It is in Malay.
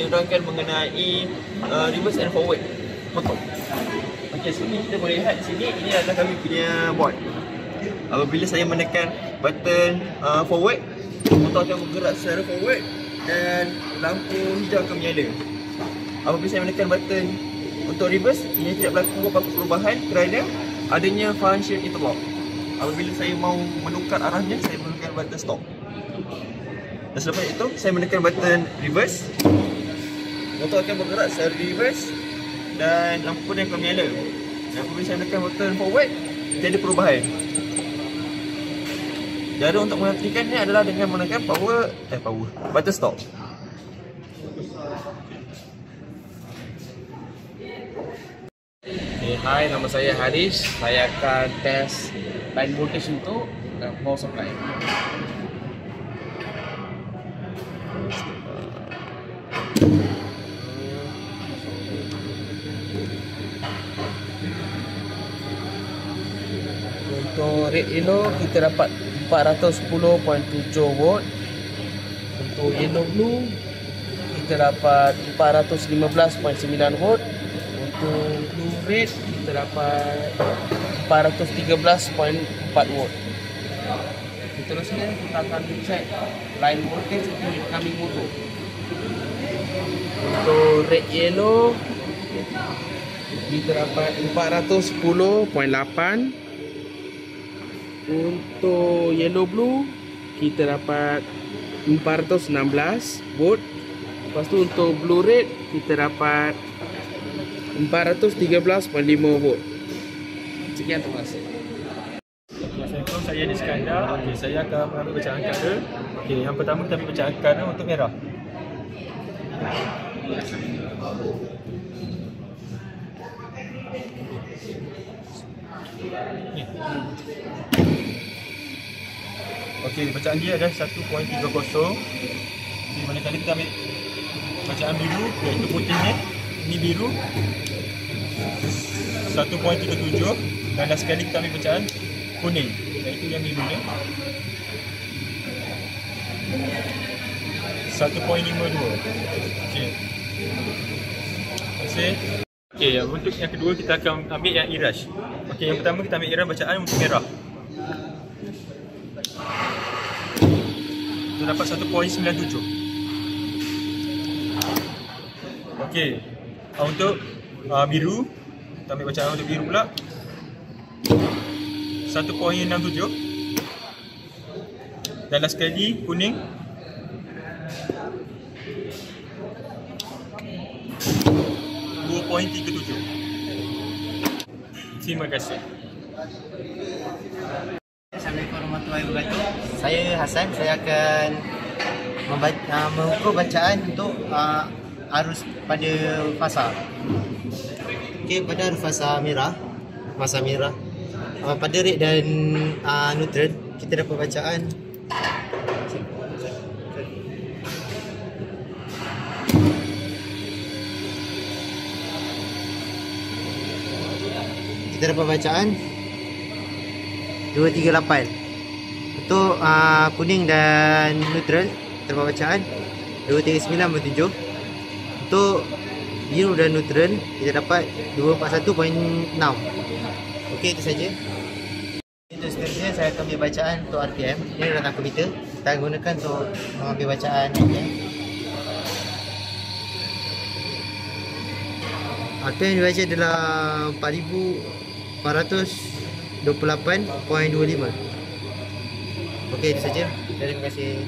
saya menerangkan mengenai reverse and forward motor. Okey, sini kita boleh lihat sini, ini adalah kami punya board. Apabila saya menekan button forward, motor akan bergerak secara forward dan lampu hijau akan menyala. Apabila saya menekan button untuk reverse, ini tidak berlaku apa-apa perubahan kerana adanya function interlock. Apabila saya mau menukar arahnya, saya menekan button stop. Dan selepas itu, saya menekan button reverse, motor akan bergerak secara reverse dan lampu kuning akan menyala. Dan apabila saya menekan button forward, tiada perubahan. Cara untuk menghentikannya adalah dengan menekan button stop. Hai, nama saya Haris. Saya akan test line voltage untuk power supply. Untuk red yellow kita dapat 410.7 volt. Untuk yellow blue kita dapat 415.9 volt. Untuk blue red kita dapat 413.4 volt. Seterusnya kita akan cek line voltage untuk incoming motor. Untuk red yellow kita dapat 410.8. Untuk yellow blue kita dapat 416 volt. Lepas tu untuk blue red kita dapat 413.5 volt. Sekian, terima kasih. Assalamualaikum, saya Iskandar. Okey, saya akan mengambil bacaan angka. Okey, yang pertama kita ambil bacaan angka untuk merah. Ni. Okey, bacaan dia adalah 1.30. Di mana kali kita ambil bacaan biru, iaitu putihnya. Ini biru 1.37 dan last sekali kita ambil bacaan kuning, iaitu yang birunya 1.52. Okey. Terima kasih. Okey, untuk yang kedua kita akan ambil yang iras. Okey, yang pertama kita ambil iras bacaan untuk merah. Kita dapat 1.97. Okey. Untuk biru, kita ambil bacaan untuk biru pula 1.67. Dan last sekali kuning 2.37. Terima kasih. Assalamualaikum warahmatullahi wabarakatuh. Saya Hasan. Saya akan mengukur bacaan untuk arus pada fasa. Okey, pada arus fasa merah, pada red dan neutral kita dapat bacaan kita dapat bacaan 238. Untuk kuning dan neutral kita dapat bacaan 239.7. Untuk biru dan neutral kita dapat 241.6. Okey, itu saja. Itu seterusnya saya akan ambil bacaan untuk RPM. Ini adalah komputer kita gunakan untuk mengambil bacaan RPM. RPM dibaca adalah 4428.25. Okey, itu saja. Terima kasih.